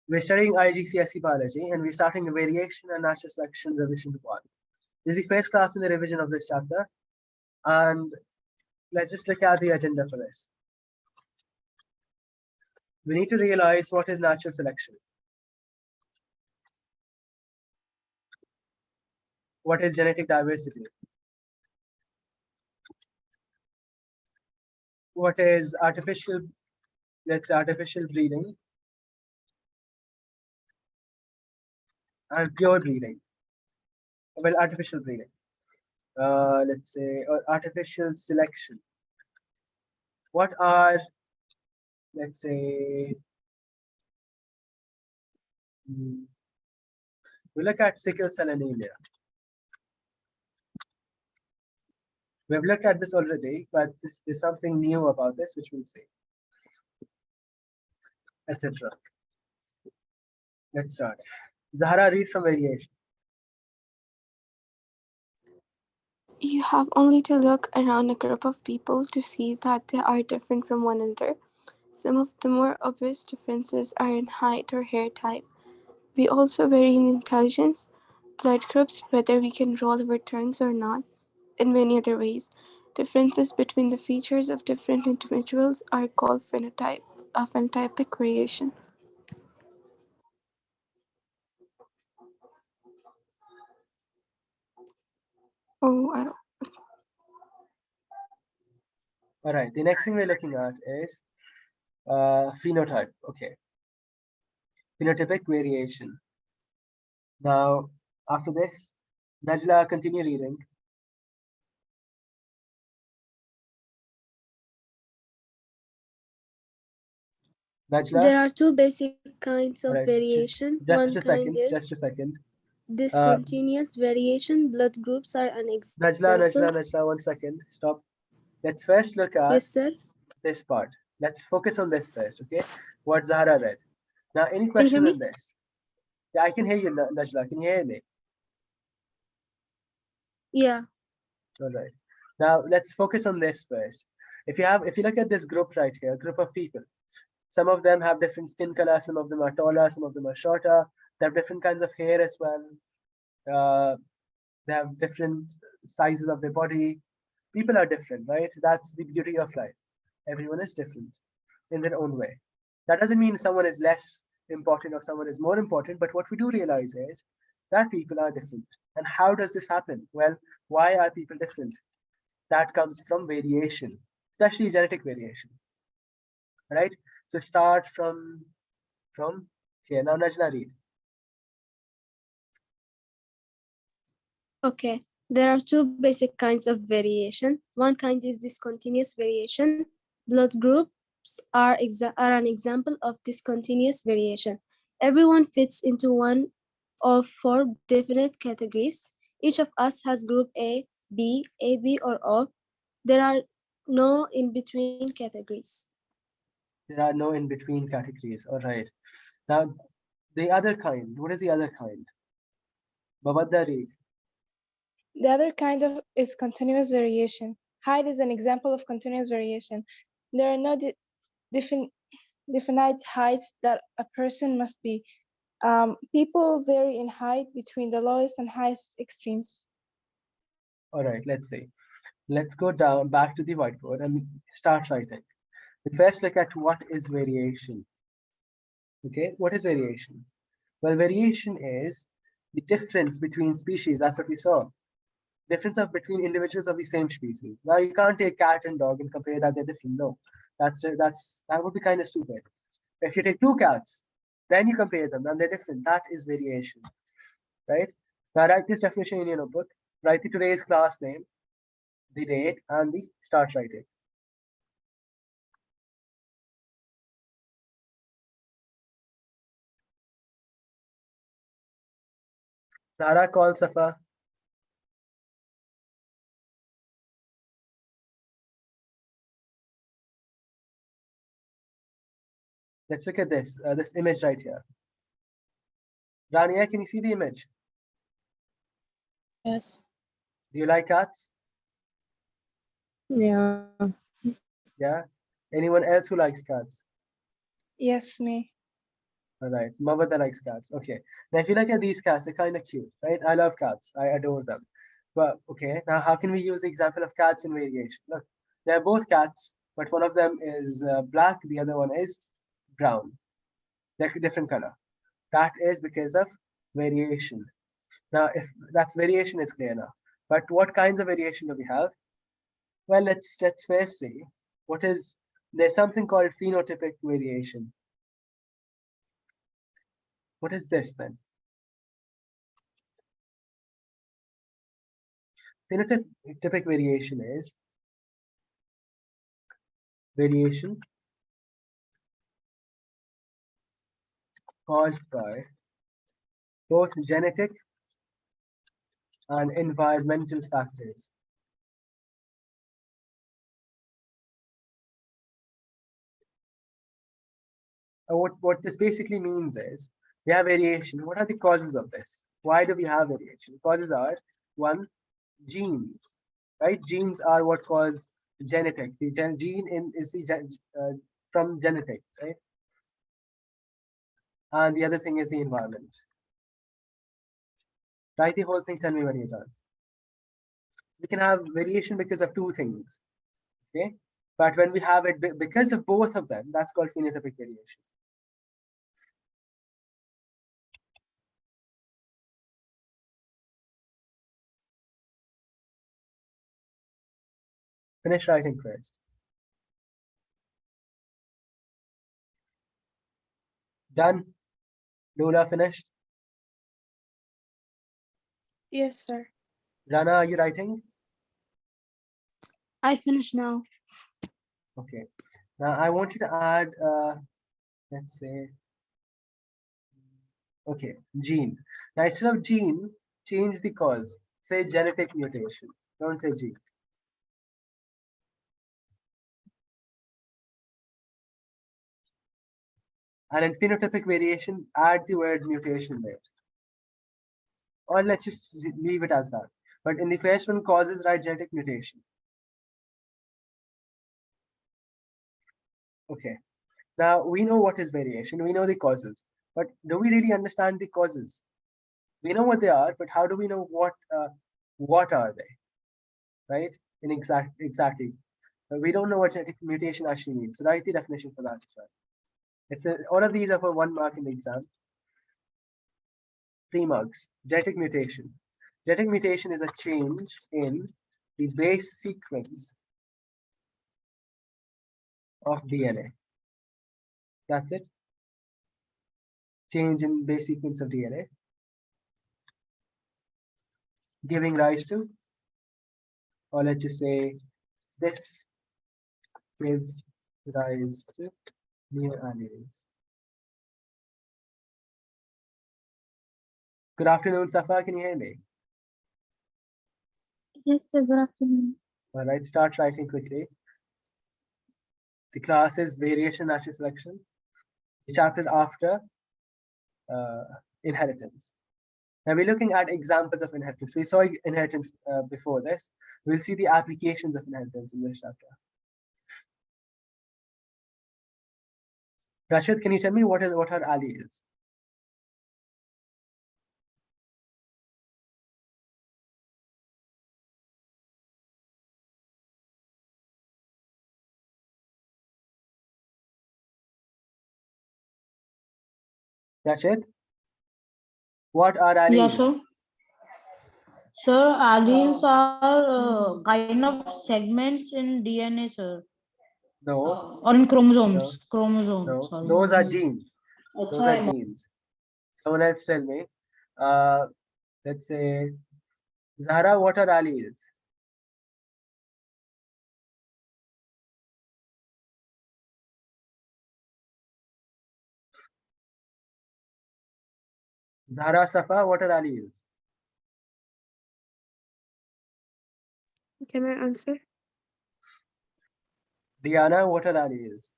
We're studying IGCSE biology and we're starting a variation and natural selection revision 1. This is the first class in the revision of this chapter. And let's just look at the agenda for this. We need to realize what is natural selection. What is genetic diversity? What is artificial breeding and pure breeding? Well, artificial breeding. Let's say artificial selection. What are, let's say, we look at sickle cell anemia. We've looked at this already, but there's something new about this, which we'll see, etc. Let's start. Zahra, read from variation. You have only to look around a group of people to see that they are different from one another. Some of the more obvious differences are in height or hair type. We also vary in intelligence, blood groups, whether we can roll our tongues or not, and many other ways. Differences between the features of different individuals are called phenotypic variation. All right, the next thing we're looking at is phenotype. Okay, phenotypic variation. Now, after this, Najla, continue reading. Najla? There are two basic kinds of right, variation. Just a second. Discontinuous variation. Blood groups are an example. Najla, 1 second. Stop. Let's first look at this part. Let's focus on this first, okay? What Zahra read. Now, any question on this? Yeah, I can hear you, Najla. Can you hear me? Yeah. All right. Now, let's focus on this first. If you look at this group right here, group of people, some of them have different skin color, some of them are taller, some of them are shorter. They have different kinds of hair as well. They have different sizes of their body. People are different, right? That's the beauty of life. Everyone is different in their own way. That doesn't mean someone is less important or someone is more important, but what we do realize is that people are different. And how does this happen? Well, why are people different? That comes from variation, especially genetic variation, right? So start from here. Now, Najla, read. Okay, there are two basic kinds of variation. One kind is discontinuous variation. Blood groups are an example of discontinuous variation. Everyone fits into one of four definite categories. Each of us has group A, B, AB, or O. There are no in-between categories. There are no in-between categories. All right. Now, the other kind. What is the other kind? Babadda, read. The other kind is continuous variation. Height is an example of continuous variation. There are no definite heights that a person must be. People vary in height between the lowest and highest extremes. All right, let's see. Let's go down back to the whiteboard and start writing. First, look at what is variation. Okay, what is variation? Well, variation is the difference between species. That's what we saw. Difference between individuals of the same species. Now, you can't take cat and dog and compare that they're different. No, that would be kind of stupid. If you take two cats, then you compare them and they're different. That is variation, right? Now, write this definition in your notebook. Write the today's class name, the date, and the start writing. Sarah, call Safa. Let's look at this image right here. Rania, can you see the image? Yes. Do you like cats? Yeah. Yeah. Anyone else who likes cats? Yes, me. All right, Mavada likes cats. Okay, now if you look at these cats, they're kind of cute, right? I love cats. I adore them. But okay, now how can we use the example of cats in variation? Look, they're both cats, but one of them is black, the other one is brown. They're different color. That is because of variation. Now, if that's variation, is clear now. But what kinds of variation do we have? Well, let's first see what is there's something called phenotypic variation. What is this then? Phenotypic variation is variation caused by both genetic and environmental factors. What this basically means is we have variation. What are the causes of this? Why do we have variation? Causes are one, genes, right? Genes are what cause genetic. The gene is from genetic, right? And the other thing is the environment. Write the whole thing. Tell me when you're done. We can have variation because of two things, okay? But when we have it because of both of them, that's called phenotypic variation. Finish writing first. Done. Lola finished. Yes, sir. Rana, are you writing? I finished now. Okay. Now I want you to add, let's say, okay, gene. Now instead of gene, change the cause. Say genetic mutation. Don't say gene. And in phenotypic variation, add the word mutation there. Or let's just leave it as that. But in the first one, causes, write genetic mutation. Okay. Now we know what is variation. We know the causes. But do we really understand the causes? We know what they are, but how do we know what are they? Right? Exactly. We don't know what genetic mutation actually means. So write the definition for that as well. All of these are for 1 mark in the exam. 3 marks. Genetic mutation. Genetic mutation is a change in the base sequence of DNA. That's it. Change in base sequence of DNA. Giving rise to, or let's just say, this gives rise to new alleles. Good afternoon, Safa. Can you hear me? Yes, sir. Good afternoon. All right, start writing quickly. The class is variation natural selection. The chapter after inheritance. Now we're looking at examples of inheritance. We saw inheritance before this. We'll see the applications of inheritance in this chapter. Rashid, can you tell me what are alleles? Rashid, what are alleles? Yeah, sir. Sir, alleles are kind of segments in DNA, sir. No. Or in chromosomes. No. Chromosomes. No. Sorry. Those are genes. Those are genes. Someone else tell me. Let's say, Zahra, what are alleles? Zahra, Safa, what are alleles? Can I answer? Diana, what are alleles?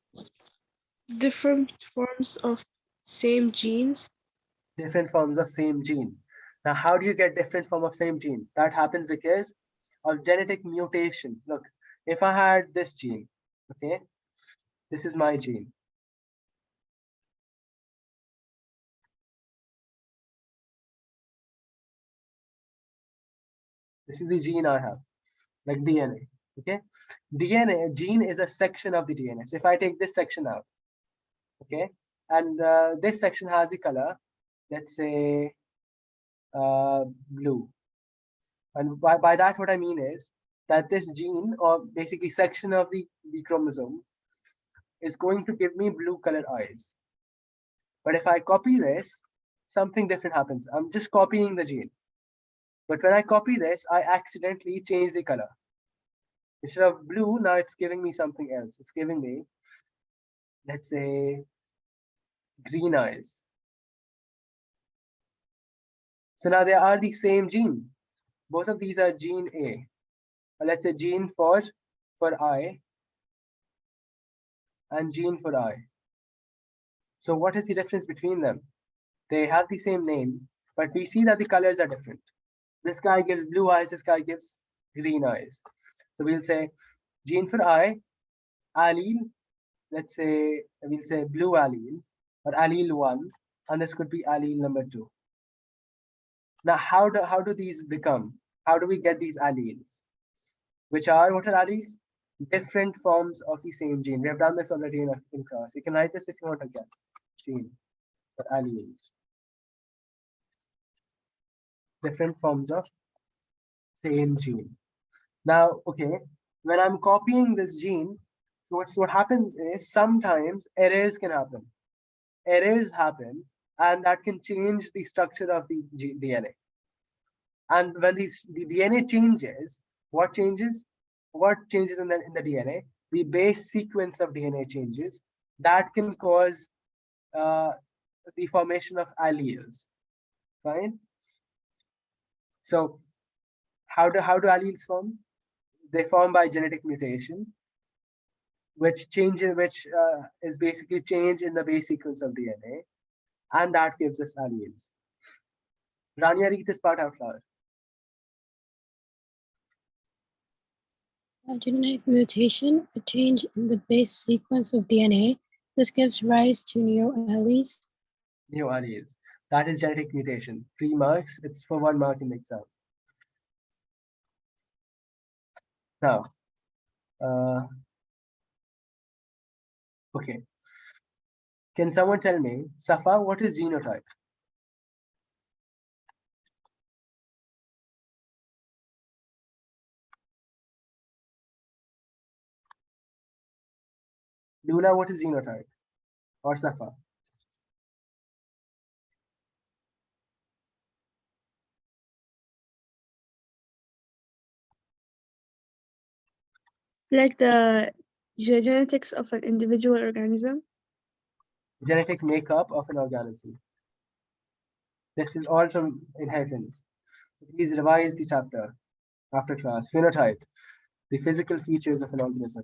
Different forms of same genes. Different forms of same gene. Now, how do you get different form of same gene? That happens because of genetic mutation. Look, if I had this gene, okay, this is my gene. This is the gene I have, like DNA. Okay, DNA gene is a section of the DNA. So if I take this section out, okay, and this section has the color, let's say blue, and by that what I mean is that this gene, or basically section of the chromosome, is going to give me blue colored eyes. But if I copy this, something different happens. I'm just copying the gene. But when I copy this, I accidentally change the color. Instead of blue, now it's giving me something else. It's giving me, let's say, green eyes. So now they are the same gene. Both of these are gene A. Or let's say gene for eye and gene for eye. So what is the difference between them? They have the same name, but we see that the colors are different. This guy gives blue eyes, this guy gives green eyes. So we'll say gene for eye, allele, let's say we'll say blue allele or allele 1, and this could be allele number 2. Now how do these become? How do we get these alleles? What are alleles? Different forms of the same gene. We have done this already in class. You can write this if you want again. Gene for alleles. Different forms of same gene. Now, okay, when I'm copying this gene, so what happens is sometimes errors can happen. Errors happen, and that can change the structure of the DNA. And when the DNA changes, what changes? What changes in the DNA? The base sequence of DNA changes. That can cause the formation of alleles. Fine. So how do alleles form? They form by genetic mutation, which is basically change in the base sequence of DNA, and that gives us alleles. Rania, read this part out loud. A genetic mutation, a change in the base sequence of DNA. This gives rise to new alleles. New alleles. That is genetic mutation. 3 marks. It's for 1 mark in the exam. Now, okay. Can someone tell me, Safa, what is genotype? Lula, what is genotype? Or Safa? Like the genetics of an individual organism. Genetic makeup of an organism. This is all from inheritance. Please revise the chapter after class. Phenotype, the physical features of an organism.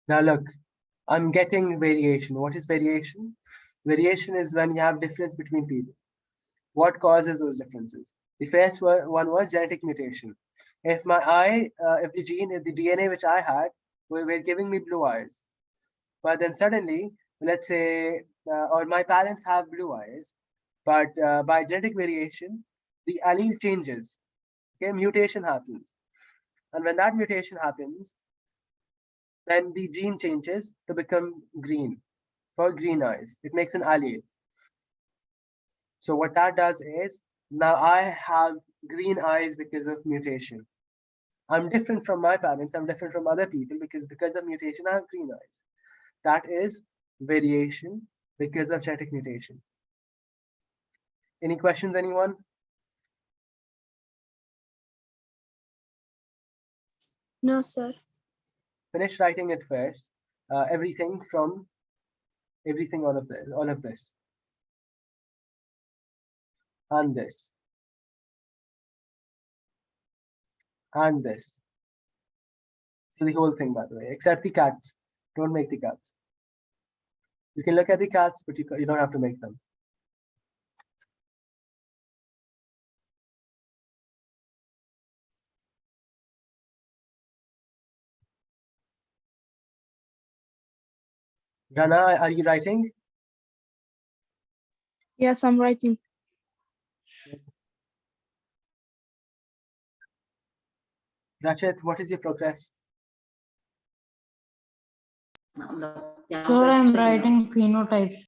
Now look, I'm getting variation. What is variation? Variation is when you have difference between people. What causes those differences? The first one was genetic mutation. If my eye, if the DNA which I had were giving me blue eyes, but then suddenly, let's say, or my parents have blue eyes, but by genetic variation, the allele changes. Okay, mutation happens, and when that mutation happens, then the gene changes to become green for green eyes. It makes an allele. So what that does is now I have green eyes because of mutation. I'm different from my parents. I'm different from other people because of mutation, I have green eyes. That is variation because of genetic mutation. Any questions, anyone? No, sir. Finish writing it first. Everything all of this, and this, and this. So the whole thing, by the way, except the cats. Don't make the cats. You can look at the cats, but you don't have to make them. Rana, are you writing? Yes, I'm writing. Rachit, what is your progress? Sir, I'm writing phenotypes.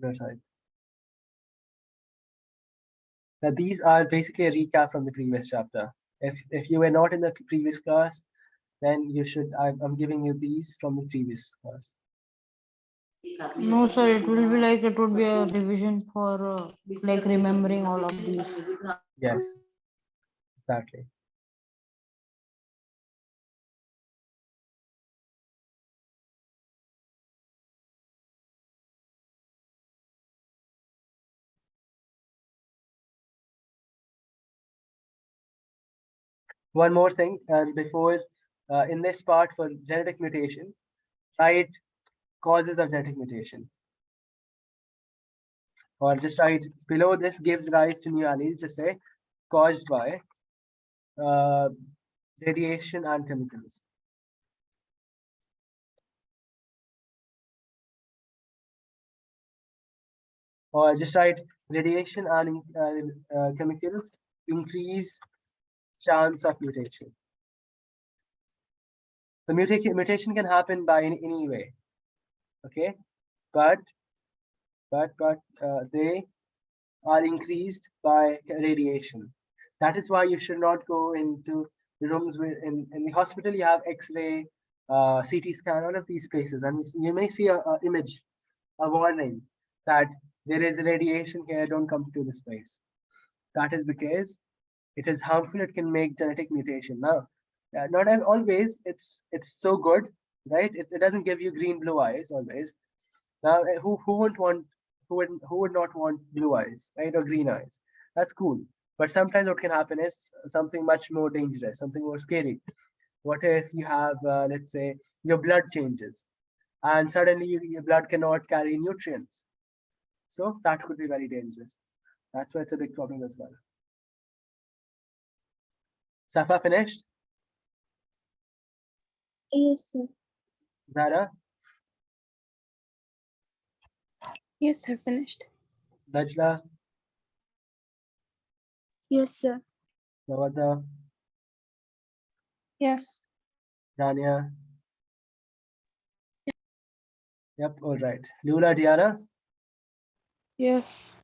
Right. Now, these are basically a recap from the previous chapter. If you were not in the previous class, then you should. I'm giving you these from the previous class. No, sir, it will be like it would be a revision for like remembering all of these. Yes, exactly. One more thing, before in this part for genetic mutation, write causes of genetic mutation, or just write below this gives rise to new alleles. Just say caused by uh, radiation and chemicals. Or just write radiation and chemicals increase chance of mutation. The mutation can happen by any way, okay? But they are increased by radiation. That is why you should not go into the rooms where in the hospital you have X-ray, CT scan, all of these places, and you may see a image, a warning that there is radiation here. Don't come to this place. That is because it is harmful. It can make genetic mutation. Now, not always. It's so good, right? It doesn't give you green blue eyes always. Now, who wouldn't want who would not want blue eyes, right, or green eyes? That's cool. But sometimes what can happen is something much more dangerous, something more scary. What if you have, let's say, your blood changes, and suddenly your blood cannot carry nutrients? So that could be very dangerous. That's why it's a big problem as well. Safa finished? Yes, sir. Zara, Yes, sir. Finished. Najla, Yes, sir. Nawada, Yes. Rania. Yep, all right. Lula, Diana, Yes.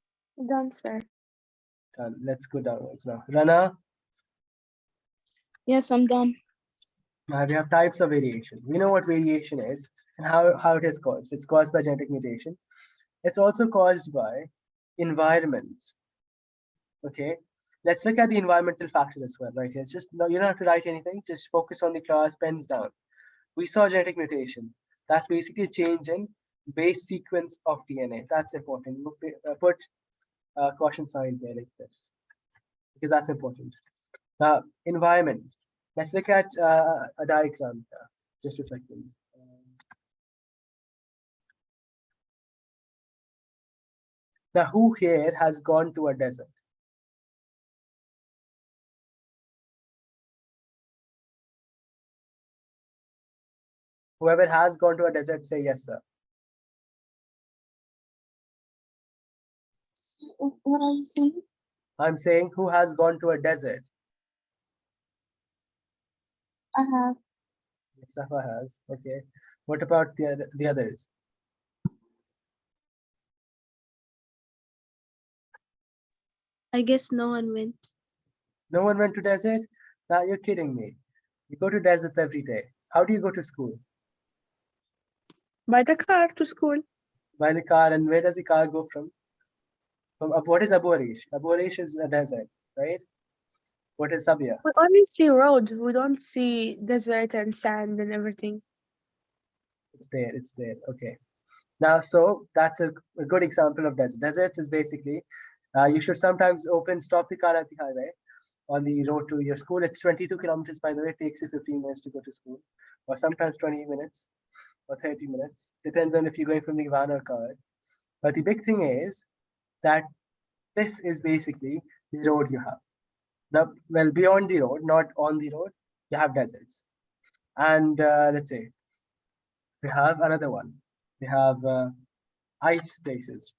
Done, sir. done. Let's go downwards now. Rana, Yes, I'm done. now we have types of variation. We know what variation is and how it is caused. It's caused by genetic mutation. It's also caused by environments. Okay, let's look at the environmental factor as well, right here. It's just no, you don't have to write anything, just focus on the class, pens down. We saw genetic mutation. That's basically a change in base sequence of DNA. That's important. You put a caution sign there like this because that's important. Now, environment. Let's look at a diagram here. Just a second. Now, who here has gone to a desert? Whoever has gone to a desert, say yes, sir. What are you saying? I'm saying who has gone to a desert? I have. Safa has. Okay. What about the others? I guess no one went. No one went to desert? Now you're kidding me. You go to desert every day. How do you go to school? By the car to school. By the car, and where does the car go from? From what is Abu Arish? Abu Arish is a desert, right? What is Sabia? We only see road. We don't see desert and sand and everything. It's there. It's there. Okay. Now, so that's a good example of desert. Desert is basically you should sometimes stop the car at the highway on the road to your school. It's 22 kilometers, by the way. It takes you 15 minutes to go to school, or sometimes 20 minutes or 30 minutes. Depends on if you're going from the van or car. But the big thing is that this is basically the road you have. Now, well, beyond the road, not on the road, you have deserts. And let's say We have another one. We have ice places.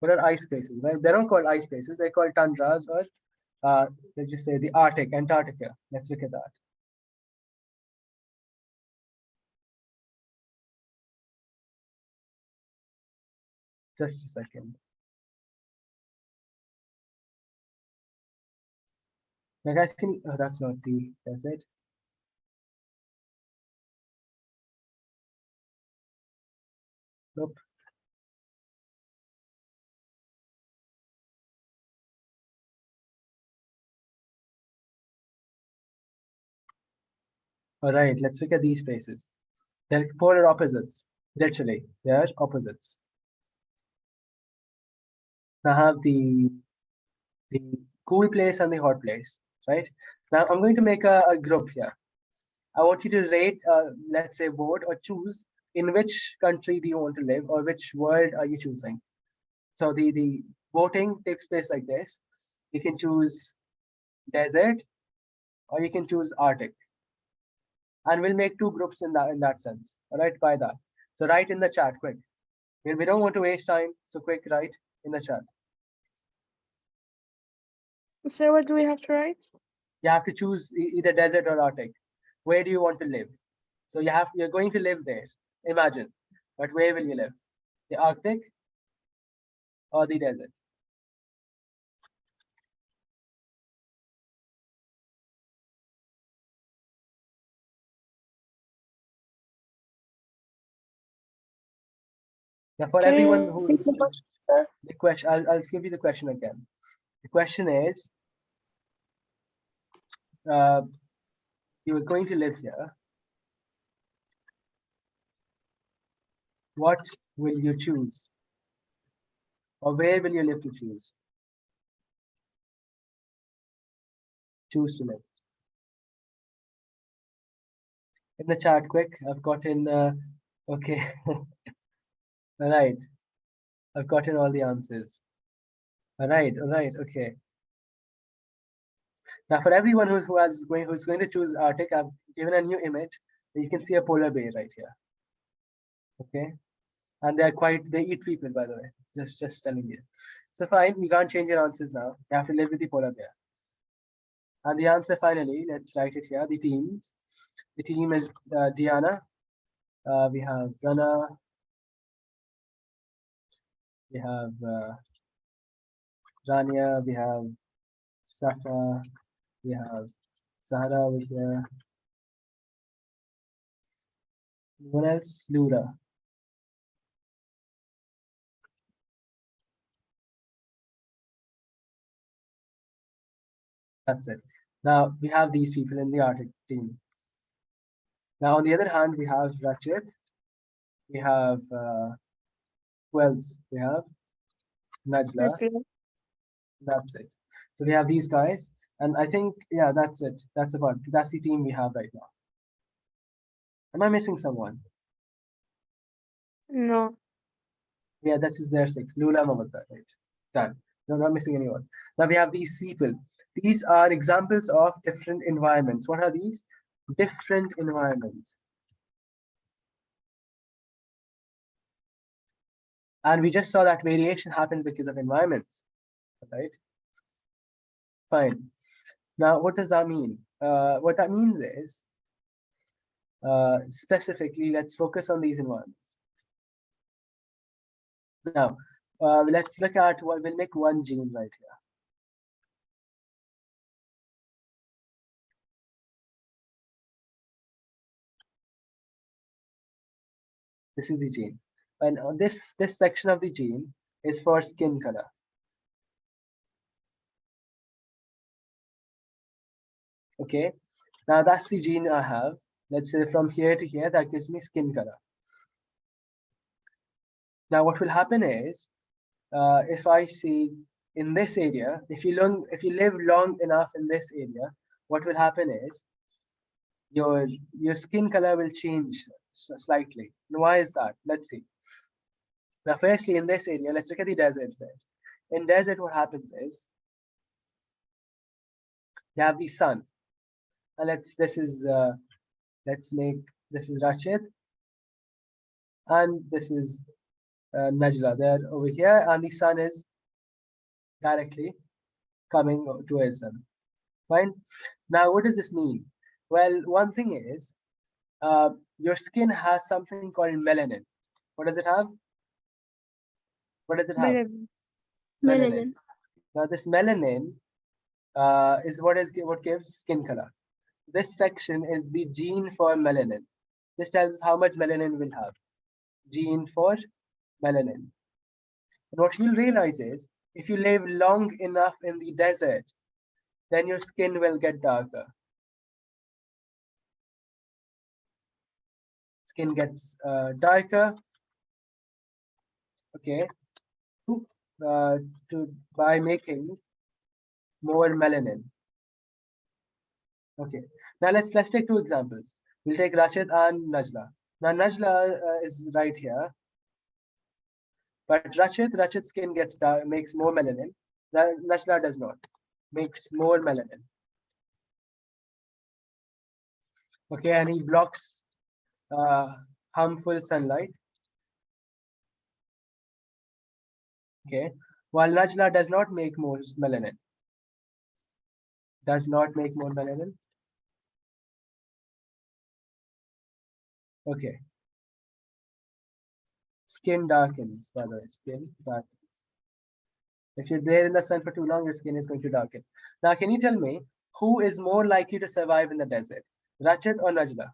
What are ice places? Well, they're not called ice places. They're called tundras, or let's just say the Arctic, Antarctica. Let's look at that. Just a second. Now, guys, oh, that's not the desert. Nope. All right, let's look at these places. They're polar opposites. Literally, they're opposites. Now I have the cool place and the hot place, right? Now I'm going to make a group here. I want you to rate, let's say, vote or choose in which country do you want to live, or which world are you choosing. So the voting takes place like this. You can choose desert, or you can choose Arctic, and we'll make two groups in that sense. All right, by that. So write in the chat quick. We don't want to waste time, so quick, write in the chat. So what do we have to write? You have to choose either desert or Arctic. Where do you want to live? So you're going to live there. Imagine, but where will you live? The Arctic or the desert? Now, for Can everyone you who repeat the question, sir? the question, I'll give you the question again. The question is, you are going to live here. What will you choose? Or where will you live to choose? Choose to live. In the chat, quick. I've gotten, okay. All right. I've gotten all the answers. All right. Okay. Now, for everyone who's going to choose Arctic, I've given a new image. You can see a polar bear right here. Okay, and they eat people, by the way. Just telling you. So fine, you can't change your answers now. You have to live with the polar bear. And the answer finally, let's write it here. The teams. The team is Diana. We have Rana. We have Rania. We have Safa. We have Sahara over here. Anyone else? Lura. That's it. Now we have these people in the Arctic team. Now on the other hand, we have Rachit. We have who else? We have Najla. That's it. So we have these guys, and I think, yeah, that's it. That's the team we have right now. Am I missing someone? No. Yeah, this is their six. Lula Mamata, right? Done. No, not missing anyone. Now we have these people. These are examples of different environments. What are these? Different environments. And we just saw that variation happens because of environments, right? Fine. Now, what does that mean? What that means is, specifically, let's focus on these environments. Now, let's look at what we'll make one gene right here. This is the gene, and this section of the gene is for skin color. Okay, now that's the gene I have. Let's say from here to here, that gives me skin color. Now, what will happen is, if I see in this area, if you live long enough in this area, what will happen is your skin color will change slightly. And why is that? Let's see. Now, firstly, in this area, let's look at the desert first. In desert, what happens is you have the sun, and let's make this is Rachid, and this is Najla. They're over here, and the sun is directly coming towards them. Fine. Now, what does this mean? Well, one thing is, your skin has something called melanin. What does it have? What does it have? Melanin. Now, this melanin is what gives skin color. This section is the gene for melanin. This tells us how much melanin we'll have. Gene for melanin. And what you'll realize is, if you live long enough in the desert, then your skin will get darker. Skin gets darker. Okay, by making more melanin. Okay, now let's take two examples. We'll take Rachid and Najla. Now Najla is right here, but Rachid's skin gets dark, makes more melanin. Najla does not, makes more melanin. Okay, and he blocks harmful sunlight. Okay, while Najla does not make more melanin. Does not make more melanin. Okay. Skin darkens, by the way, skin darkens. If you're there in the sun for too long, your skin is going to darken. Now, can you tell me who is more likely to survive in the desert, Rachid or Najla?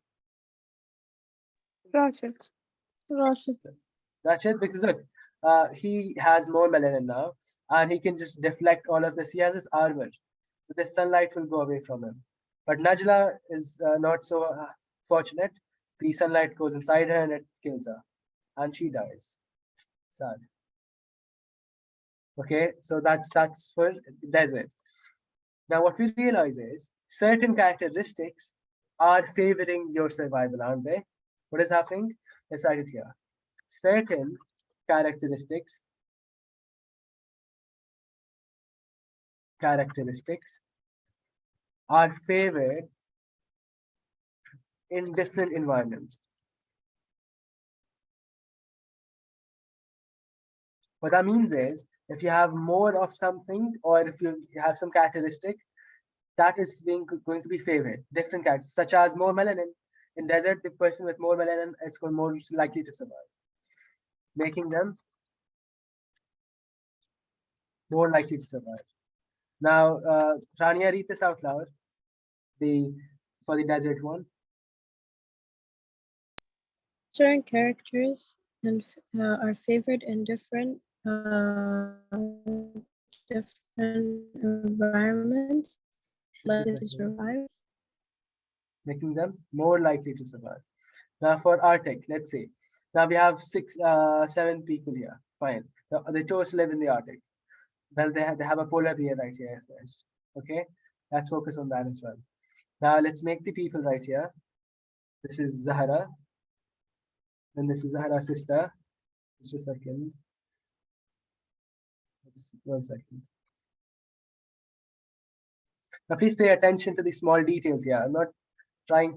Rachid. Rachid, because look, he has more melanin now, and he can just deflect all of this. He has this armor, so the sunlight will go away from him. But Najla is not so fortunate. The sunlight goes inside her and it kills her, and she dies. Sad. Okay, so that's for desert. Now, what we realize is certain characteristics are favoring your survival, aren't they? What is happening? Let's write it here. Certain characteristics are favored in different environments. What that means is, if you have more of something, or if you have some characteristic, that is going to be favored. Different characters, such as more melanin. In desert, the person with more melanin is more likely to survive, making them more likely to survive. Now, Rania, read this out loud. For the desert one. Certain characters are favored in different environments, likely to survive. Making them more likely to survive. Now for Arctic, let's say. Now we have 7 people here. Fine. The tourists live in the Arctic. Well, they have a polar bear right here first. Okay, let's focus on that as well. Now let's make the people right here. This is Zahara. And this is Zahara's sister. Just a second. One second. Now please pay attention to the small details here. I'm trying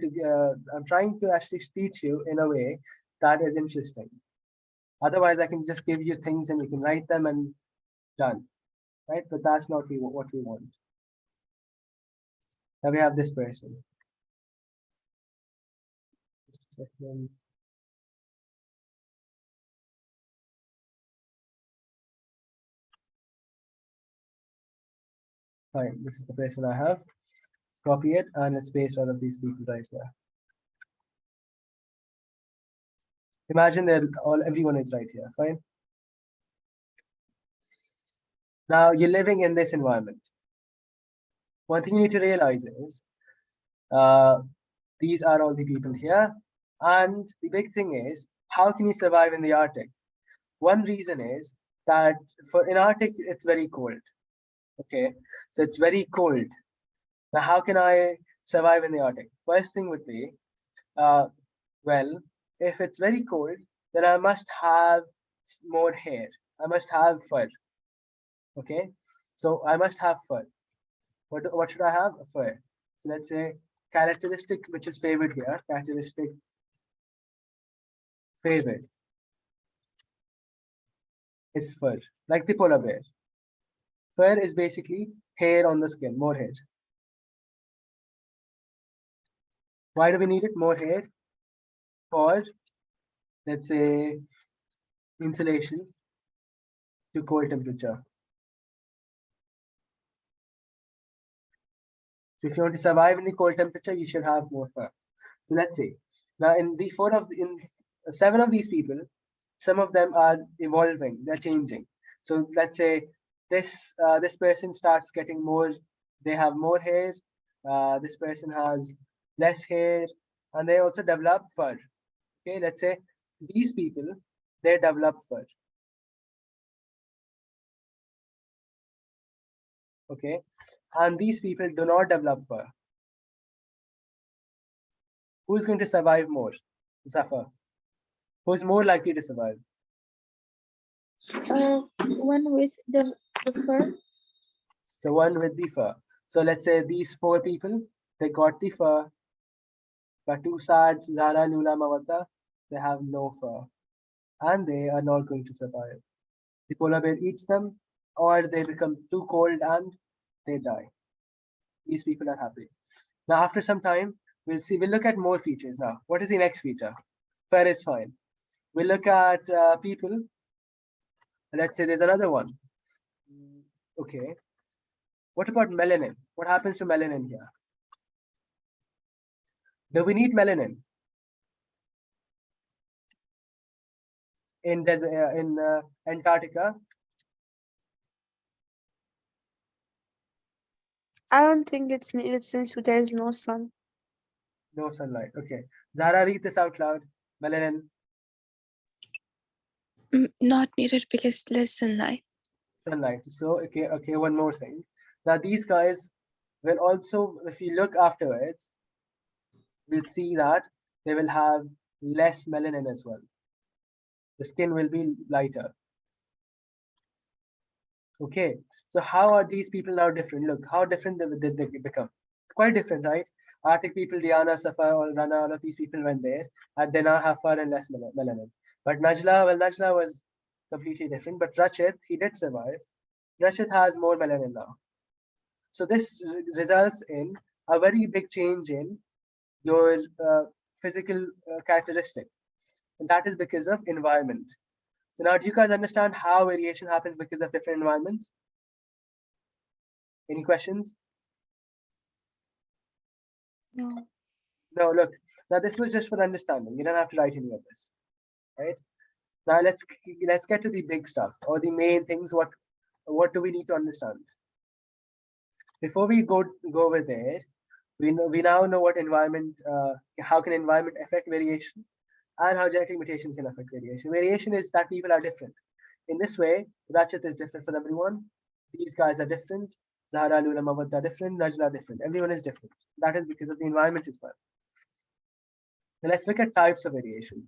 to actually teach you in a way that is interesting. Otherwise, I can just give you things and you can write them and done, right? But that's not what we want. Now we have this person. Just a second. Fine, this is the person I have. Copy it, and it's based out of these people right here. Imagine that everyone is right here. Fine. Now you're living in this environment. One thing you need to realize is these are all the people here, and the big thing is, how can you survive in the Arctic? One reason is that in Arctic it's very cold. Okay, so it's very cold. Now, how can I survive in the Arctic? First thing would be, well, if it's very cold, then I must have more hair. I must have fur. Okay, so I must have fur. What should I have? A fur. So let's say characteristic which is favored here. Characteristic favored. is fur, like the polar bear. Fur is basically hair on the skin, more hair. Why do we need it? More hair for, let's say, insulation to cold temperature. So if you want to survive in the cold temperature, you should have more fur. So let's say now in seven of these people, some of them are evolving, they're changing. So let's say this person starts getting more, they have more hair. This person has less hair, and they also develop fur. Okay, let's say these people, they develop fur. Okay, and these people do not develop fur. Who is going to survive more? Suffer. Who is more likely to survive? One with the fur. So one with the fur. So let's say these four people, they got the fur. But two sides, Zara, Lula, Mawata, they have no fur. And they are not going to survive. The polar bear eats them, or they become too cold and they die. These people are happy. Now, after some time, we'll look at more features now. What is the next feature? Fur is fine. We'll look at people. Let's say there's another one. Okay. What about melanin? What happens to melanin here? Do we need melanin in Antarctica? I don't think it's needed since there is no sun. No sunlight. Okay. Zara, read this out loud. Melanin. Not needed because less sunlight. Sunlight. So okay. One more thing. Now these guys will also, if you look afterwards, we'll see that they will have less melanin as well. The skin will be lighter. Okay, so how are these people now different? Look, how different did they become? It's quite different, right? Arctic people, Diana, Safa, or Rana, all of these people went there, and they now have far and less melanin. But Najla was completely different. But Rachit, he did survive. Rachit has more melanin now. So this results in a very big change in your physical characteristic, and that is because of environment. So now, do you guys understand how variation happens because of different environments? Any questions? No. No, look, now this was just for understanding. You don't have to write any of this, right? Now let's get to the big stuff or the main things. What do we need to understand? Before we go over there, we now know what environment, how can environment affect variation, and how genetic mutation can affect variation. Variation is that people are different. In this way, Rachit is different for everyone. These guys are different. Zahra, Lula, Mawad are different. Najla are different. Everyone is different. That is because of the environment as well. Now let's look at types of variation.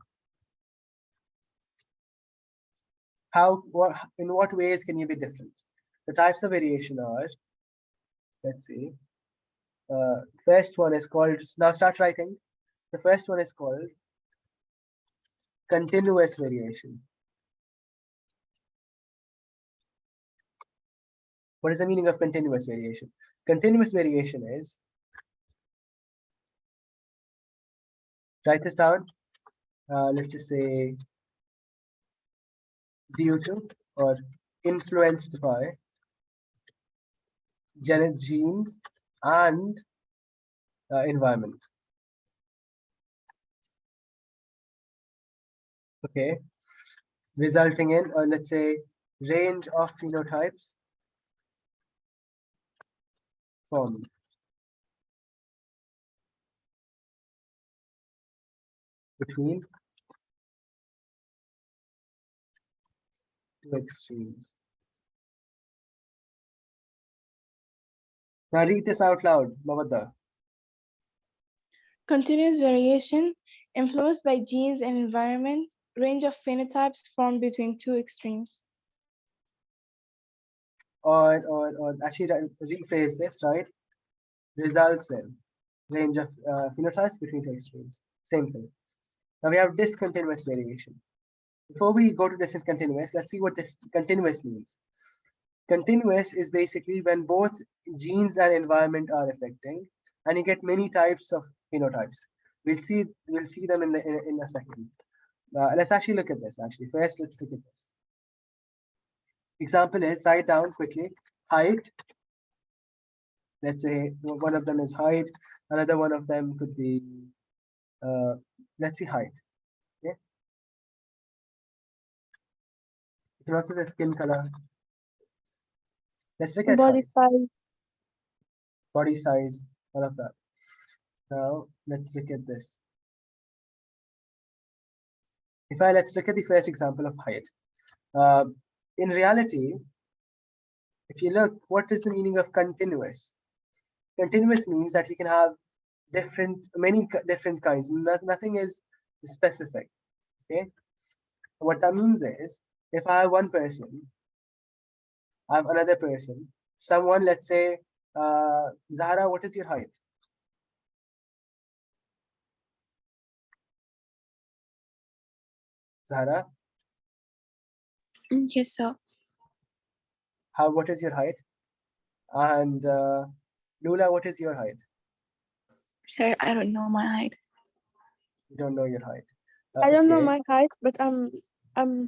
In what ways can you be different? The types of variation are, let's see, first one is called, now start writing. The first one is called continuous variation. What is the meaning of continuous variation? Continuous variation is, write this down, let's just say due to or influenced by genes and environment. Okay, resulting in, let's say, range of phenotypes formed. Between two extremes. Now read this out loud, Mavada. Continuous variation influenced by genes and environment, range of phenotypes formed between two extremes. Or actually rephrase this, right? Results in range of phenotypes between two extremes. Same thing. Now we have discontinuous variation. Before we go to distant continuous, let's see what this continuous means. Continuous is basically when both genes and environment are affecting, and you get many types of phenotypes. We'll see them in a second. Let's actually look at this. Actually, first let's look at this. Example is, write down quickly height. Let's say one of them is height. Another one of them could be let's see height. Okay. You can also say skin color. Let's look at Body height, size. body size, all of that. Now let's look at this. Let's look at the first example of height. In reality, if you look, what is the meaning of continuous? Continuous means that you can have many different kinds. Nothing is specific. Okay. What that means is, if I have one person, I have another person, someone, let's say, Zahra, what is your height? Zahra, Yes, sir. what is your height? And Lula, what is your height? Sir, I don't know my height. You don't know your height. I don't know Okay. my height, but I'm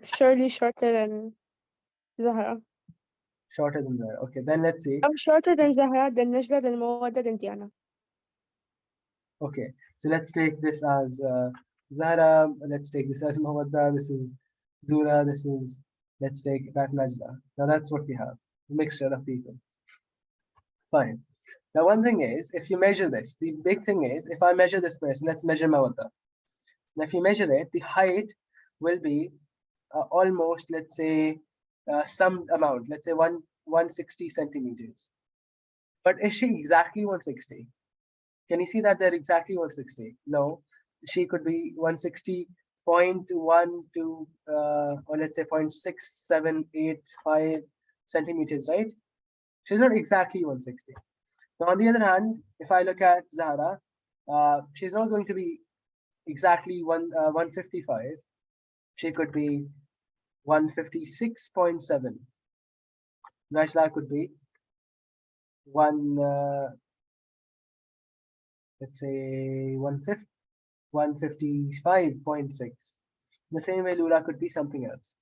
surely shorter than Zahra. Shorter than that. Okay, then let's see. I'm shorter than Zahra, than Najla, than Mawadda, than Diana. Okay, so let's take this as Zahra. Let's take this as Mawadda. This is Lula. This is, let's take that Najla. Now that's what we have, a mixture of people. Fine. Now one thing is, if you measure this, the big thing is, if I measure this person, let's measure Mawadda. Now if you measure it, the height will be almost, let's say, some amount, let's say 160 centimeters. But is she exactly 160? Can you see that they're exactly 160? No, she could be 160.1 to, or let's say 0.6785 centimeters, right? She's not exactly 160. Now, on the other hand, if I look at Zahra, she's not going to be exactly 155. She could be 156.7. Najla could be let's say 155.6. The same way Lula could be something else.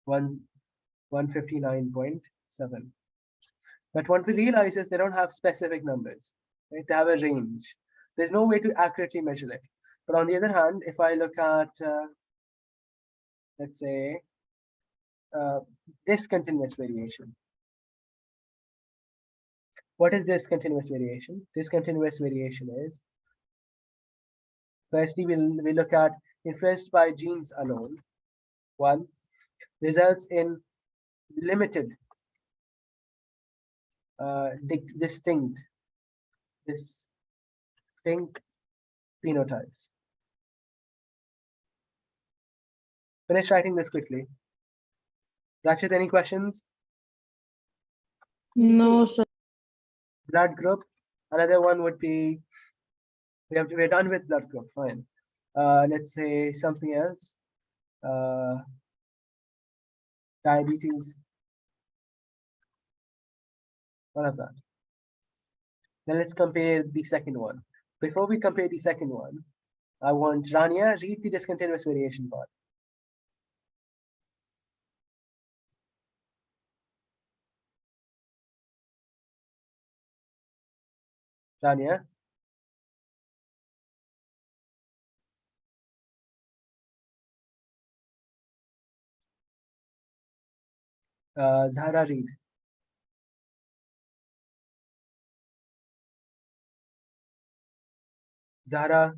159.7. But what we realize is they don't have specific numbers, right? They have a range. There's no way to accurately measure it. But on the other hand, if I look at, let's say, discontinuous variation. What is discontinuous variation? Discontinuous variation is, firstly, we'll look at influenced by genes alone. One, results in limited, distinct phenotypes. Finish writing this quickly. Rachit, any questions? No, sir. Blood group. Another one would be, we're done with blood group. Fine. Let's say something else. Diabetes. One of that. Then let's compare the second one. Before we compare the second one, I want Rania, read the discontinuous variation part. Rania. Zahra, read. Zahra.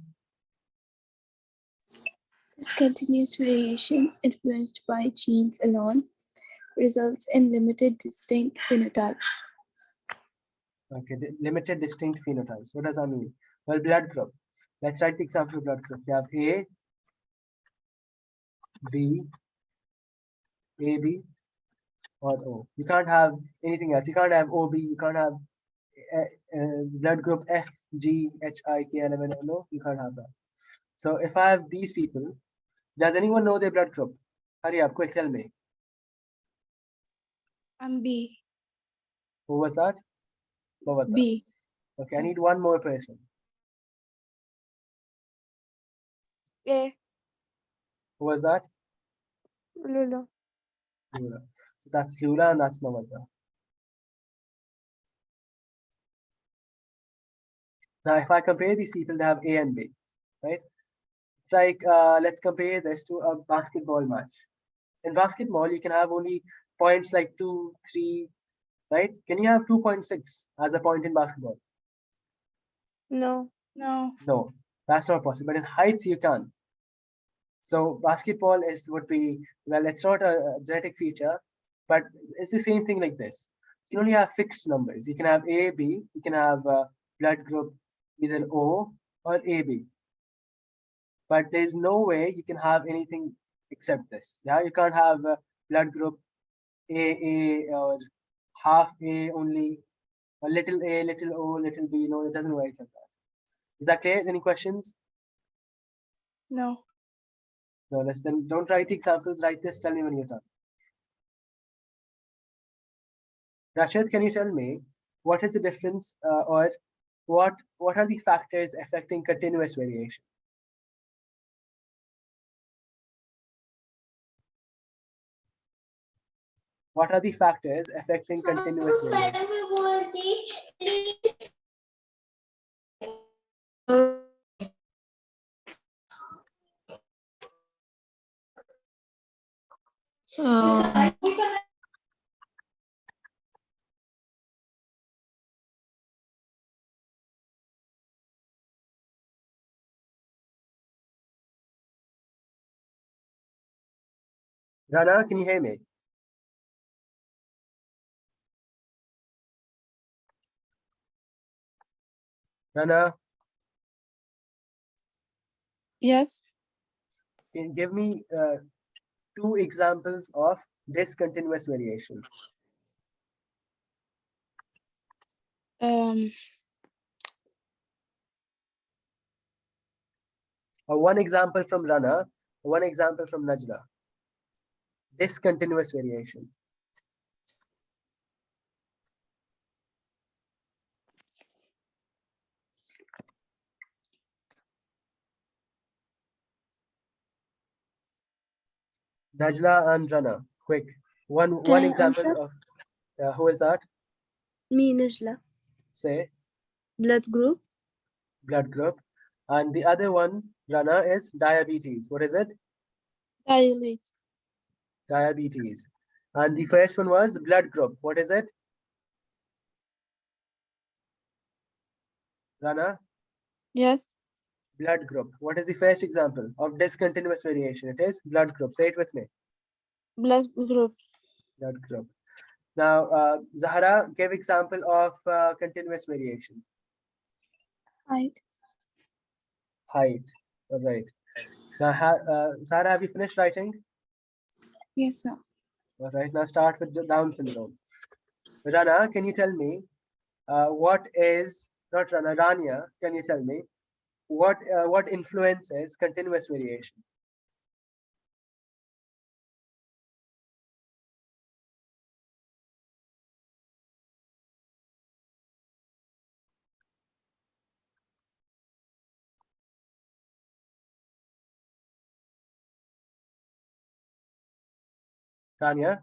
Discontinuous variation influenced by genes alone results in limited distinct phenotypes. Okay, limited distinct phenotypes. What does that mean? Well, blood group. Let's write the example of blood group. You have A, B, AB, or O. You can't have anything else. You can't have OB. You can't have blood group F, G, H, I, K, L, M, N, O. No, you can't have that. So if I have these people, Does anyone know their blood group? Hurry up, quick, tell me. I'm B. Who was that? Who was that? B. Okay, I need one more person. A. Who was that? Lulu. Lula. So that's Lula and that's Mamadha. Now, if I compare these people, they have A and B, right? It's like, let's compare this to a basketball match. In basketball, you can have only points like 2, 3, right? Can you have 2.6 as a point in basketball? No. No. No, that's not possible. But in heights, you can. So basketball would be, well, it's not a genetic feature, but it's the same thing like this. You can only have fixed numbers. You can have A, B. You can have blood group either O or AB. But there's no way you can have anything except this. Yeah, you can't have blood group AA or half A only, or little a, little O, little B. No, it doesn't work like that. Is that clear? Any questions? No. No, let's then don't write the examples, write this, tell me when you're done. Rashid, can you tell me what is the difference or what are the factors affecting continuous variation? What are the factors affecting continuous variation? Uh, Rana, can you hear me? Rana, Yes. can you give me 2 examples of discontinuous variation? Um. Or one example from Rana, one example from Najla. Discontinuous variation. Najla and Rana, quick. One Can I example answer? of who is that? Me, Najla. Say Blood group. blood group. And the other one, Rana, is diabetes. What is it? Dilate. Diabetes. And the first one was blood group. What is it? Rana, Yes. blood group. What is the first example of discontinuous variation? It is blood group. Say it with me. Blood group. Blood group. Now, Zahra, give example of continuous variation. Height. Height. All right. Now, Zahra, have you finished writing? Yes, sir. All right. Now start with the Down syndrome. Rana, can you tell me what is not Rana? Rania, can you tell me what influences continuous variation? Rania,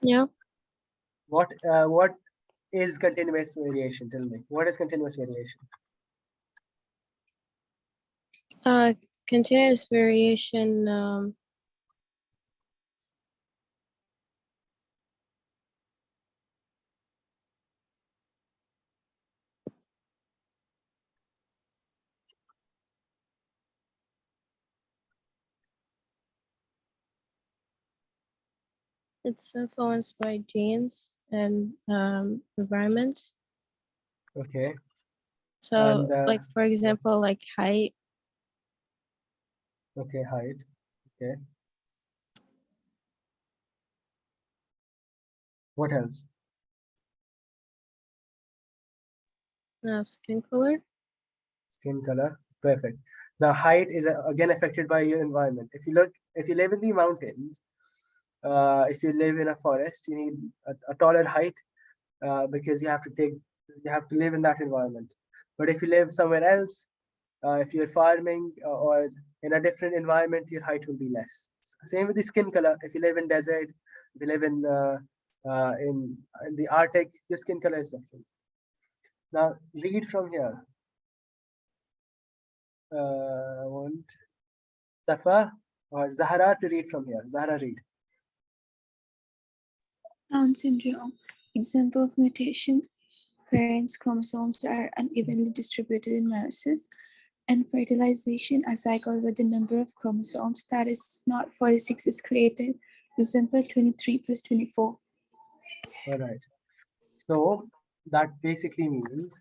Yeah. what is continuous variation? Tell me what is continuous variation? Continuous variation. It's influenced by genes and environments. Okay. So, And, like for example, like height. Okay, height. Okay. What else? Skin color. Skin color. Perfect. Now, height is again affected by your environment. If you live in the mountains, if you live in a forest, you need a taller height because you have to live in that environment. But if you live somewhere else, if you're farming or in a different environment, your height will be less. Same with the skin color. If you live in desert, if you live in the Arctic, your skin color is different. Now, read from here. I want Safa or Zahra to read from here. Zahra, read. Down syndrome. Example of mutation. Parents' chromosomes are unevenly distributed in meiosis, and fertilization, a cycle where the number of chromosomes that is not 46 is created. Example 23 plus 24. All right. So that basically means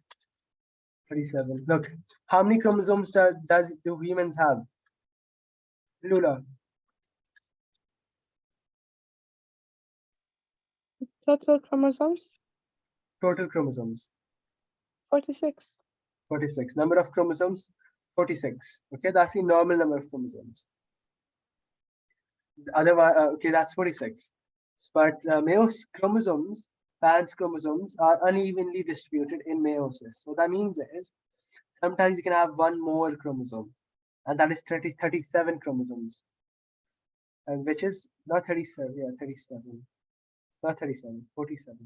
37. Look, how many chromosomes do humans have? Lula, Total chromosomes, total chromosomes, 46. 46. Number of chromosomes, 46. Okay, that's the normal number of chromosomes. Otherwise, okay, that's 46. But chromosomes, parents' chromosomes are unevenly distributed in meiosis. So that means is sometimes you can have one more chromosome, and that is 37 chromosomes, and which is not 37, yeah, 37, not 37, 47.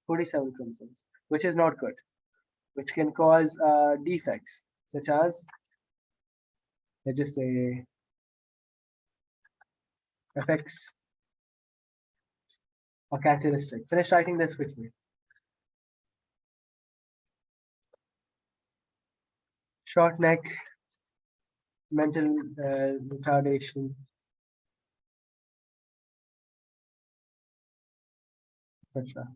47 chromosomes, which is not good, which can cause defects such as, let's just say, affects a characteristic. Finish writing this quickly. Short neck, mental retardation, etc.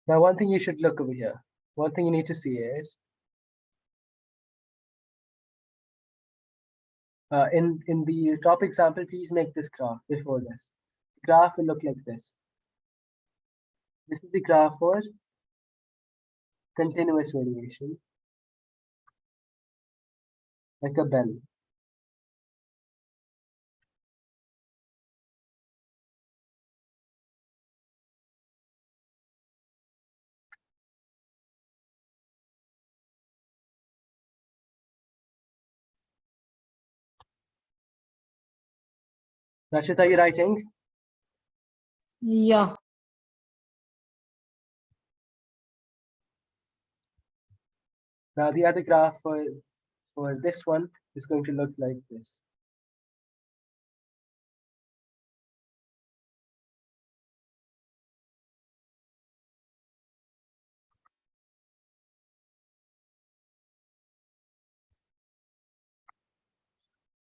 Now, one thing you should look over here. One thing you need to see is in the top example, please make this graph before this. The graph will look like this. This is the graph for continuous variation, like a bell. Rachit, are you writing? Yeah. Now the other graph for this one is going to look like this.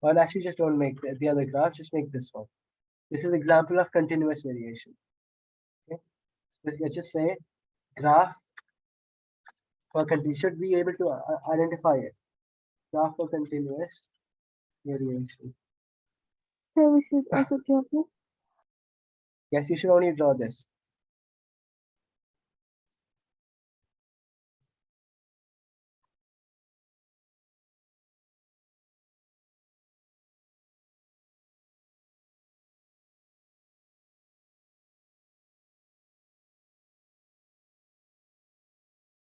Or actually, just don't make the other graph, just make this one. This is example of continuous variation. Okay, let's just say graph for you should be able to identify it. Graph for continuous variation. So we should also draw this. Yes, you should only draw this.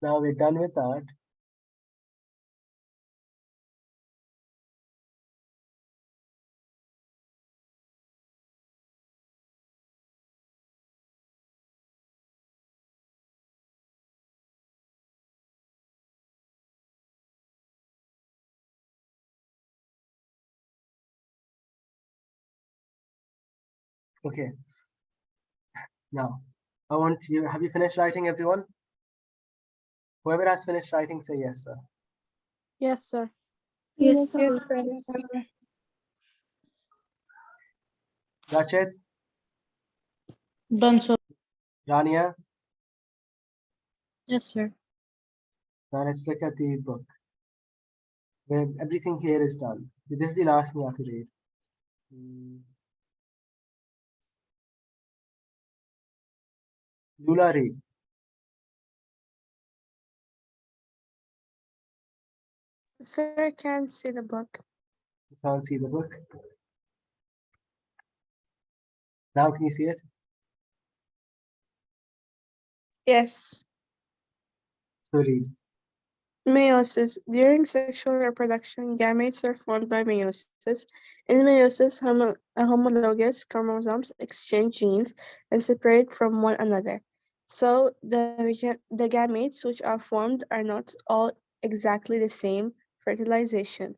Now we're done with that. Okay. Now, I want you, have you finished writing, everyone? Whoever has finished writing, say yes, sir. Yes, sir. Yes, Yes, sir. sir. Yes, sir. Rachit, Done, sir. Rania, Yes, sir. Now let's look at the book where everything here is done. This is the last thing you have to read. Lula, read. Sir, I can't see the book. You can't see the book. Now can you see it? Yes. So read. Meiosis. During sexual reproduction, gametes are formed by meiosis. In meiosis, homologous chromosomes exchange genes and separate from one another. So the gametes which are formed are not all exactly the same fertilization.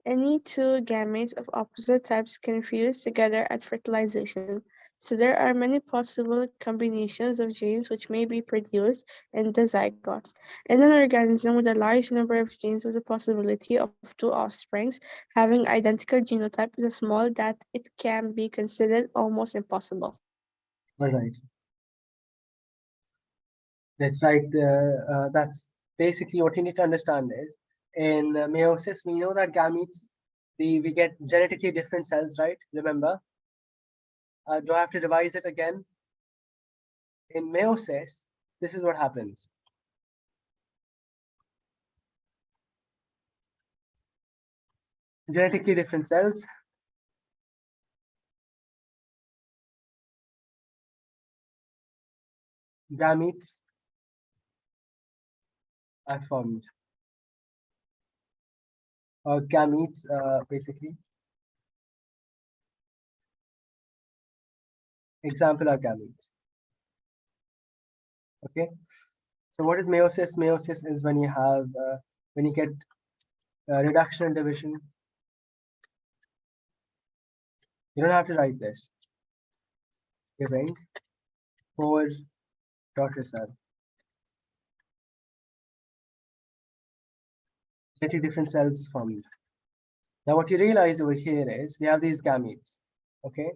Any two gametes of opposite types can fuse together at fertilization. So there are many possible combinations of genes which may be produced in the zygotes. In an organism with a large number of genes with the possibility of two offsprings having identical genotype is so small that it can be considered almost impossible. All right. That's basically what you need to understand is in meiosis, we know that gametes, we get genetically different cells, right? Remember? Do I have to revise it again? In meiosis, this is what happens. Genetically different cells gametes are formed. Or gametes, basically. Example are gametes. Okay. So what is meiosis? Meiosis is when you have when you get reduction and division. You don't have to write this. Giving 4 daughter cell. 30 different cells formed. Now what you realize over here is we have these gametes, okay?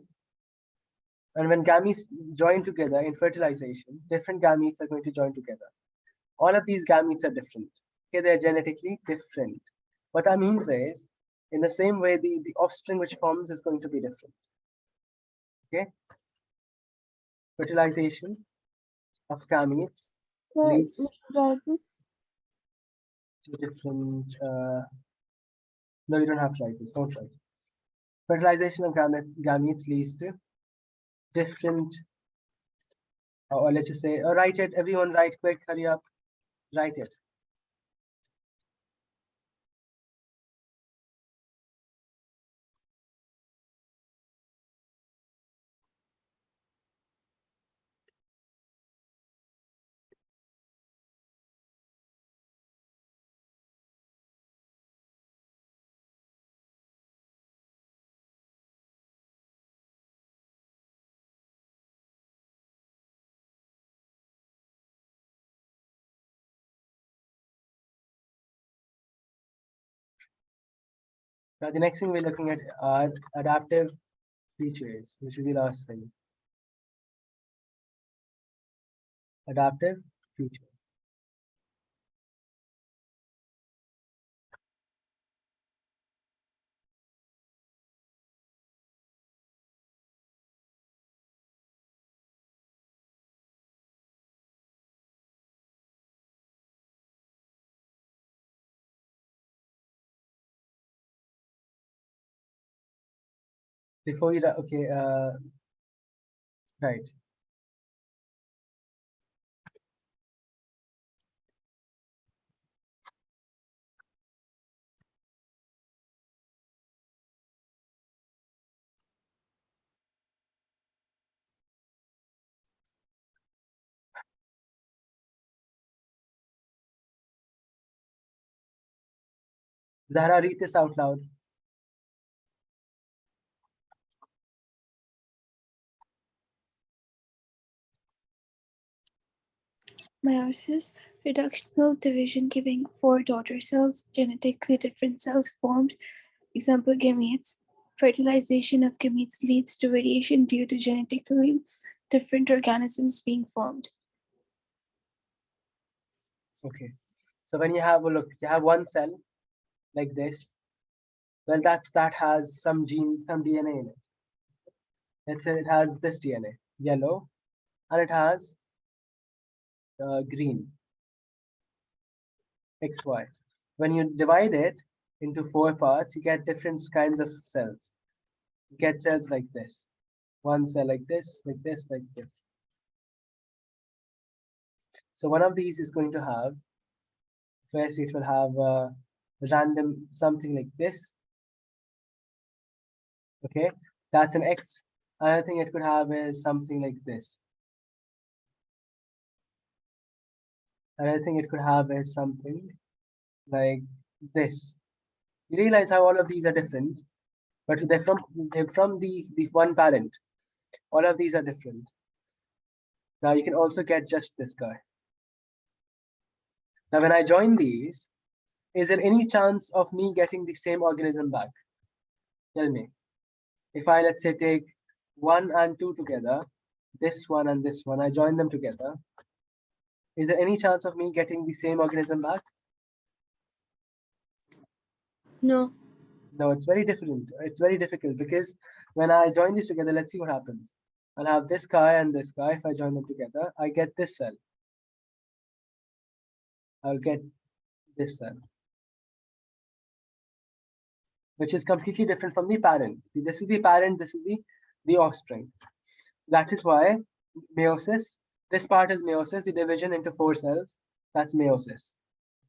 And when gametes join together in fertilization, different gametes are going to join together. All of these gametes are different. Okay, they're genetically different. What that means is, in the same way, the offspring which forms is going to be different. Okay? Fertilization of gametes leads to different. No, you don't have to write this. Don't write. Fertilization of gametes leads to different. Or let's just say, write it. Everyone, write quick. Hurry up. Write it. Now, the next thing we're looking at are adaptive features, which is the last thing. Adaptive features. Before you, okay, right. Zahra, read this out loud. Meiosis, reductional division giving 4 daughter cells, genetically different cells formed, example gametes. Fertilization of gametes leads to variation due to genetically different organisms being formed. Okay. So when you have a look, you have one cell like this. Well, that has some gene, some DNA in it. Let's say it has this DNA, yellow, and it has green, XY. When you divide it into 4 parts, you get different kinds of cells. You get cells like this. One cell like this, like this, like this. So one of these is going to have, first it will have a random something like this. Okay, that's an X. Another thing it could have is something like this. Another thing it could have is something like this. You realize how all of these are different, but they're from the one parent. All of these are different. Now you can also get just this guy. Now when I join these, is there any chance of me getting the same organism back? Tell me. If I, let's say, take 1 and 2 together, this one and this one, I join them together, is there any chance of me getting the same organism back? No. No, it's very different. It's very difficult because when I join these together, let's see what happens. I'll have this guy and this guy. If I join them together, I get this cell. I'll get this cell, which is completely different from the parent. This is the parent, this is the offspring. That is why meiosis, this part is meiosis, the division into 4 cells, that's meiosis.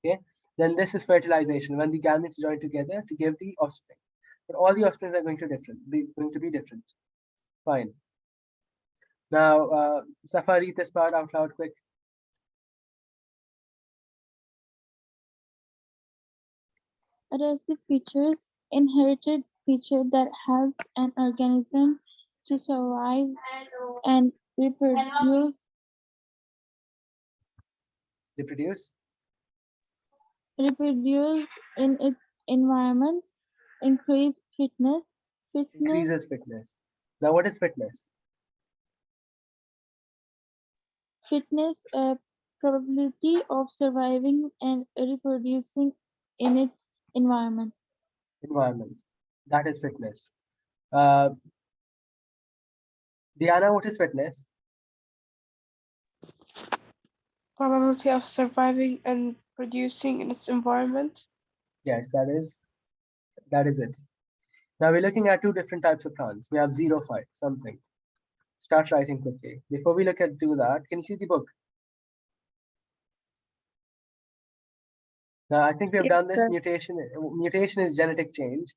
Okay, then this is fertilization, when the gametes join together to give the offspring. But all the offsprings are going to be different. Fine. Now, Safa, read this part out loud quick. Adaptive features, inherited feature that helps an organism to survive and reproduce. Reproduce in its environment, increase fitness. Increases fitness. Now, what is fitness? Fitness, probability of surviving and reproducing in its environment. Environment. That is fitness. Diana, what is fitness? Probability of surviving and producing in its environment. Yes, that is it. Now we're looking at 2 different types of plants. We have xerophyte, something. Start writing quickly. Before we do that, can you see the book? Now I think we have Yes, done this. sir. Mutation is genetic change.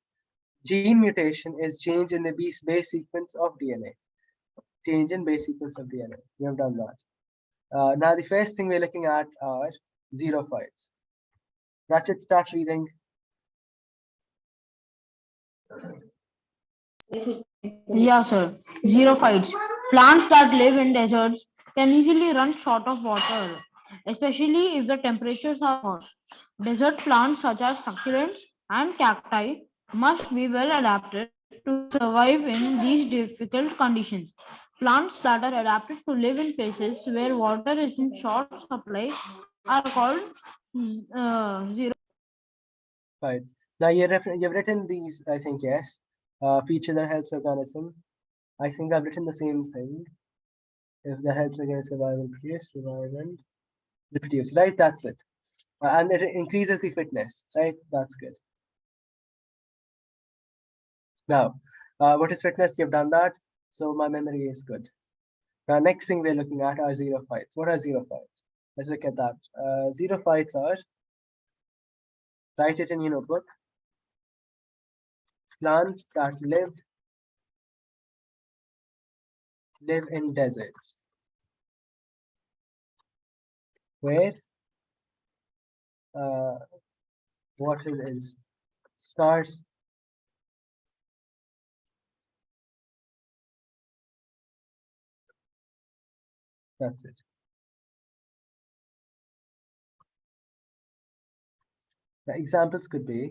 Gene mutation is change in the base sequence of DNA. Change in base sequence of DNA. We have done that. Now the first thing we're looking at are xerophytes. Ratchet, start reading. Yeah, sir. Xerophytes. Plants that live in deserts can easily run short of water, especially if the temperatures are hot. Desert plants such as succulents and cacti must be well adapted to survive in these difficult conditions. Plants that are adapted to live in places where water is in short supply are called xerophytes. Right. Now you've written these, I think, yes. Feature that helps organism. I think I've written the same thing. If that helps organism survive and reproduce, right? That's it. And it increases the fitness, right? That's good. Now, what is fitness? You've done that. So my memory is good. Now, next thing we're looking at are xerophytes. What are xerophytes? Let's look at that. Xerophytes are, write it in your notebook, plants that live in deserts where water is scarce. That's it. The examples could be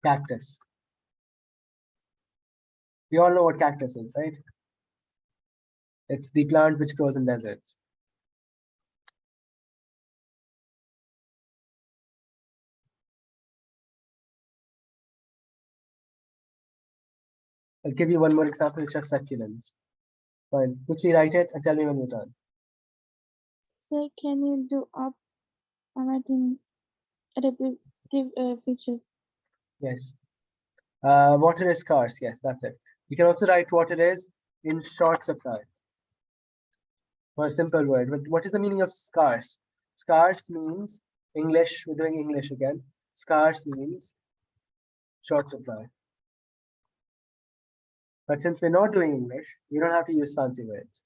cactus. We all know what cactus is, right? It's the plant which grows in deserts. I'll give you one more example, which are succulents. Fine. Quickly write it and tell me when you're done. Sir, can you do up adaptive features? Yes. Water is scarce. Yes, that's it. You can also write water is in short supply. For a simple word. But what is the meaning of scarce? Scarce means English. We're doing English again. Scarce means short supply. But since we're not doing English, we don't have to use fancy words.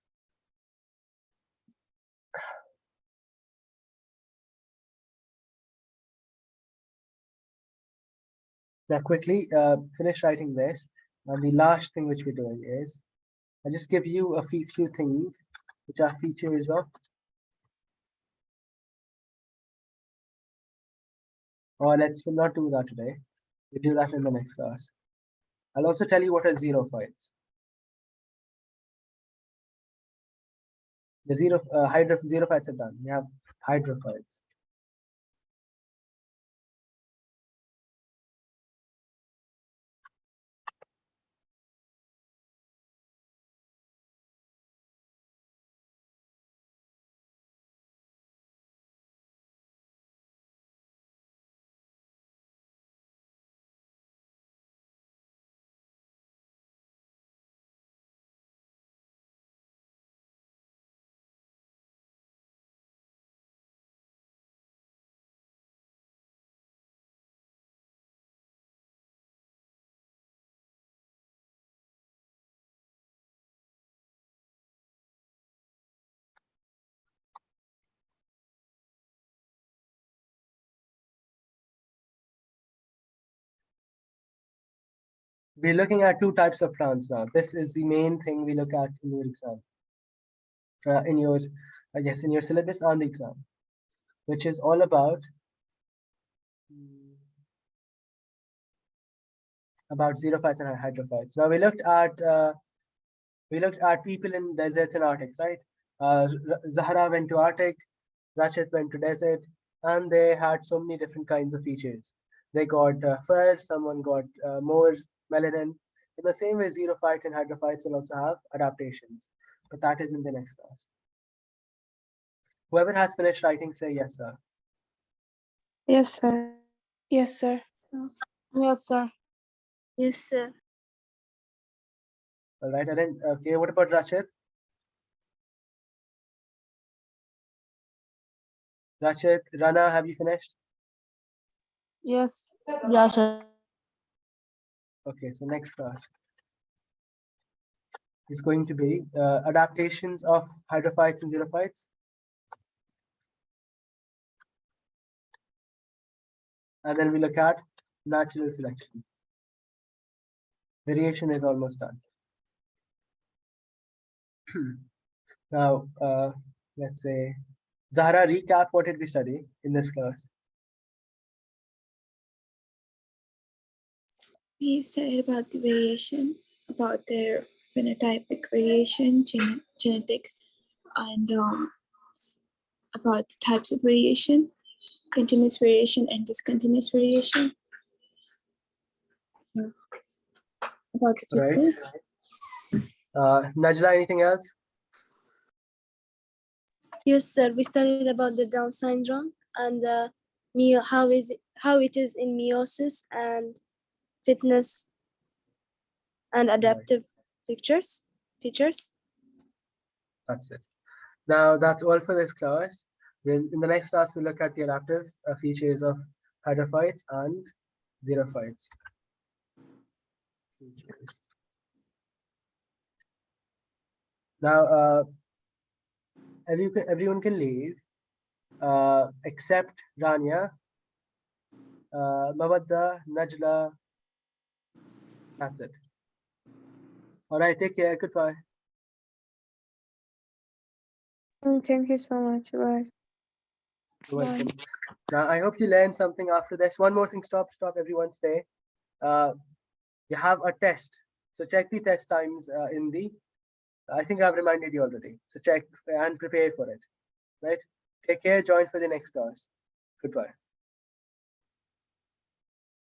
Now quickly finish writing this. And the last thing which we're doing is, I'll just give you a few things which are features of, or let's not do that today. We'll do that in the next class. I'll also tell you what are xerophytes. The xerophytes are done. We have hydrophytes. We're looking at two types of plants now. This is the main thing we look at in your exam, in your syllabus and the exam, which is all about xerophytes and hydrophytes. Now we looked at people in deserts and Arctics, right? Zahra went to Arctic, Rachit went to desert, and they had so many different kinds of features. They got fur, someone got more melanin. In the same way, xerophyte and hydrophytes will also have adaptations, but that is in the next class. Whoever has finished writing, say yes, sir. Yes, sir. Yes, sir. Yes, sir. Yes, sir. All right, and okay, what about Rachit? Rachit, Rana, have you finished? Yes. Yeah, sir. Okay, so next class is going to be adaptations of hydrophytes and xerophytes. And then we look at natural selection. Variation is almost done. Now, let's say, Zahra, recap what did we study in this class? We studied about the variation, about their phenotypic variation, genetic, and about the types of variation, continuous variation and discontinuous variation. About the fitness. Right. Najla, anything else? Yes, sir. We studied about the Down syndrome and how it is in meiosis and fitness and adaptive features. That's it. Now, that's all for this class. In the next class, we'll look at the adaptive features of hydrophytes and xerophytes. Now, everyone can leave except Rania, Mawadda, Najla. That's it. All right, take care. Goodbye. Thank you so much. Bye. You're welcome. Now, I hope you learned something after this. One more thing, stop, everyone, stay. You have a test. So check the test times in the I think I've reminded you already. So check and prepare for it. Right? Take care. Join for the next class. Goodbye.